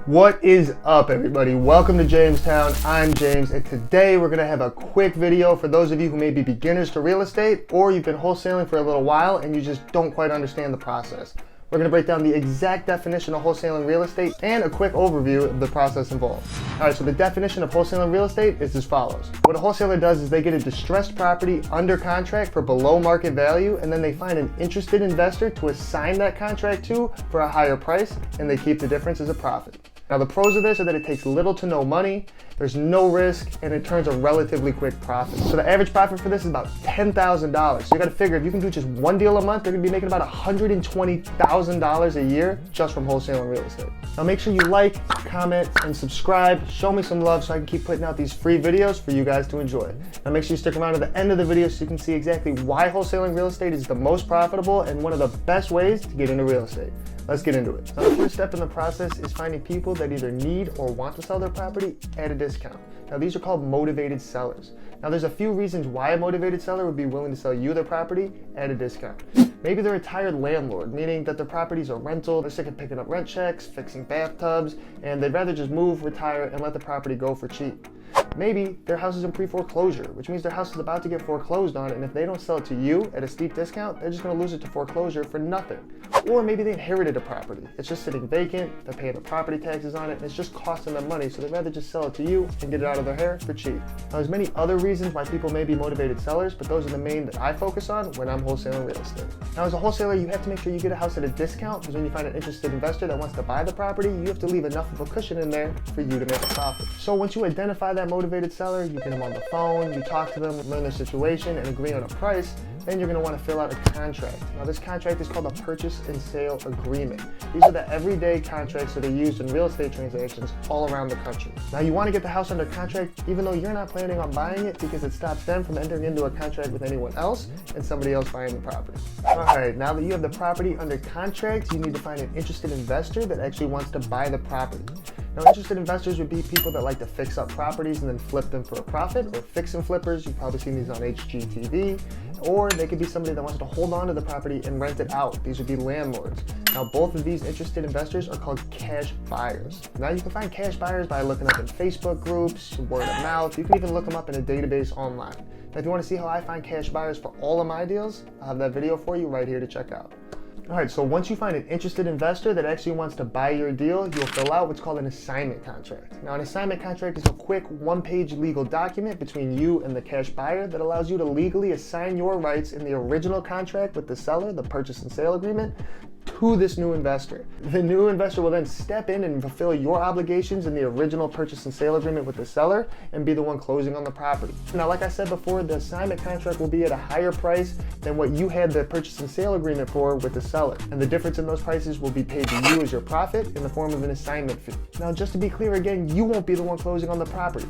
What is up, everybody? Welcome to Jamestown. I'm James, and today we're going to have a quick video for those of you who may be beginners to real estate, or you've been wholesaling for a little while and you just don't quite understand the process. We're going to break down the exact definition of wholesaling real estate and a quick overview of the process involved. Alright, so the definition of wholesaling real estate is as follows. What a wholesaler does is they get a distressed property under contract for below market value, and then they find an interested investor to assign that contract to for a higher price, and they keep the difference as a profit. Now the pros of this are that it takes little to no money, there's no risk, and it turns a relatively quick profit. So the average profit for this is about $10,000. So you gotta figure if you can do just one deal a month, they're gonna be making about $120,000 a year just from wholesaling real estate. Now make sure you like, comment, and subscribe. Show me some love so I can keep putting out these free videos for you guys to enjoy. Now make sure you stick around to the end of the video so you can see exactly why wholesaling real estate is the most profitable and one of the best ways to get into real estate. Let's get into it. Now, the first step in the process is finding people that either need or want to sell their property at a discount. Now, these are called motivated sellers. Now, there's a few reasons why a motivated seller would be willing to sell you their property at a discount. Maybe they're a tired landlord, meaning that their property's a rental, they're sick of picking up rent checks, fixing bathtubs, and they'd rather just move, retire, and let the property go for cheap. Maybe their house is in pre-foreclosure, which means their house is about to get foreclosed on, and if they don't sell it to you at a steep discount, they're just going to lose it to foreclosure for nothing. Or maybe they inherited a property. It's just sitting vacant, they're paying the property taxes on it, and it's just costing them money, so they'd rather just sell it to you and get it out of their hair for cheap. Now, there's many other reasons why people may be motivated sellers, but those are the main that I focus on when I'm wholesaling real estate. Now, as a wholesaler, you have to make sure you get a house at a discount, because when you find an interested investor that wants to buy the property, you have to leave enough of a cushion in there for you to make a profit. So once you identify that motivated seller, you get them on the phone, you talk to them, learn their situation, and agree on a price, then you're going to want to fill out a contract. Now, this contract is called a purchase and sale agreement. These are the everyday contracts that are used in real estate transactions all around the country. Now, you want to get the house under contract even though you're not planning on buying it, because it stops them from entering into a contract with anyone else and somebody else buying the property. Alright, now that you have the property under contract, you need to find an interested investor that actually wants to buy the property. Now, interested investors would be people that like to fix up properties and then flip them for a profit, or fix and flippers. You've probably seen these on HGTV. Or they could be somebody that wants to hold on to the property and rent it out. These would be landlords. Now, both of these interested investors are called cash buyers. Now, you can find cash buyers by looking up in Facebook groups, word of mouth. You can even look them up in a database online. Now, if you want to see how I find cash buyers for all of my deals, I'll have that video for you right here to check out. Alright, so once you find an interested investor that actually wants to buy your deal, you'll fill out what's called an assignment contract. Now, an assignment contract is a quick one-page legal document between you and the cash buyer that allows you to legally assign your rights in the original contract with the seller, the purchase and sale agreement, to this new investor. The new investor will then step in and fulfill your obligations in the original purchase and sale agreement with the seller and be the one closing on the property. Now, like I said before, the assignment contract will be at a higher price than what you had the purchase and sale agreement for with the seller. And the difference in those prices will be paid to you as your profit in the form of an assignment fee. Now, just to be clear again, you won't be the one closing on the property.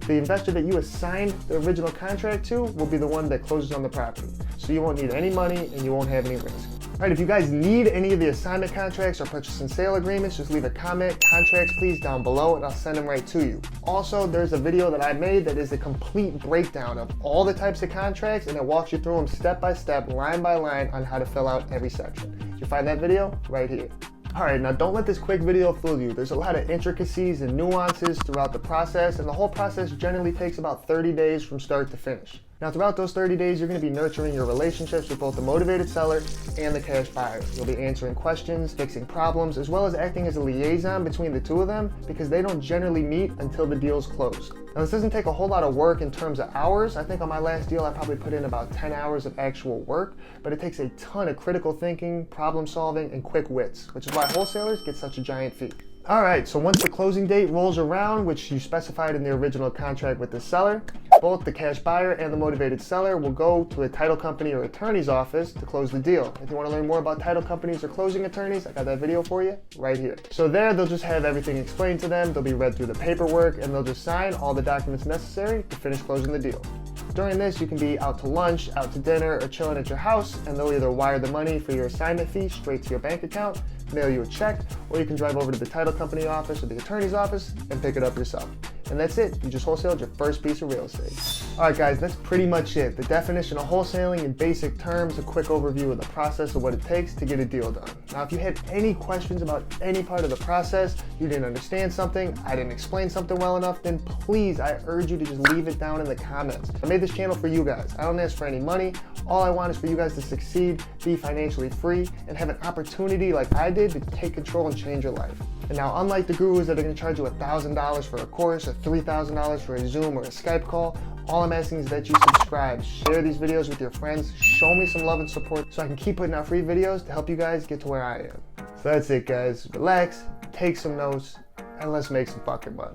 The investor that you assigned the original contract to will be the one that closes on the property. So you won't need any money and you won't have any risk. Alright, if you guys need any of the assignment contracts or purchase and sale agreements, just leave a comment, contracts please, down below, and I'll send them right to you. Also, there's a video that I made that is a complete breakdown of all the types of contracts, and it walks you through them step by step, line by line, on how to fill out every section. You'll find that video right here. Alright, now don't let this quick video fool you. There's a lot of intricacies and nuances throughout the process, and the whole process generally takes about 30 days from start to finish. Now, throughout those 30 days, you're going to be nurturing your relationships with both the motivated seller and the cash buyer. You'll be answering questions, fixing problems, as well as acting as a liaison between the two of them, because they don't generally meet until the deal's closed. Now, this doesn't take a whole lot of work in terms of hours. I think on my last deal, I probably put in about 10 hours of actual work, but it takes a ton of critical thinking, problem solving, and quick wits, which is why wholesalers get such a giant fee. Alright, so once the closing date rolls around, which you specified in the original contract with the seller, both the cash buyer and the motivated seller will go to a title company or attorney's office to close the deal. If you want to learn more about title companies or closing attorneys, I got that video for you right here. So there, they'll just have everything explained to them, they'll be read through the paperwork, and they'll just sign all the documents necessary to finish closing the deal. During this, you can be out to lunch, out to dinner, or chilling at your house, and they'll either wire the money for your assignment fee straight to your bank account, mail you a check, or you can drive over to the title company office or the attorney's office and pick it up yourself. And that's it. You just wholesaled your first piece of real estate. All right, guys, that's pretty much it. The definition of wholesaling in basic terms, a quick overview of the process of what it takes to get a deal done. Now, if you had any questions about any part of the process, you didn't understand something, I didn't explain something well enough, then please, I urge you to just leave it down in the comments. I made this channel for you guys. I don't ask for any money. All I want is for you guys to succeed, be financially free, and have an opportunity like I did to take control and change your life. And now, unlike the gurus that are going to charge you $1,000 for a course or $3,000 for a Zoom or a Skype call, all I'm asking is that you subscribe, share these videos with your friends, show me some love and support so I can keep putting out free videos to help you guys get to where I am. So that's it, guys. Relax, take some notes, and let's make some fucking money.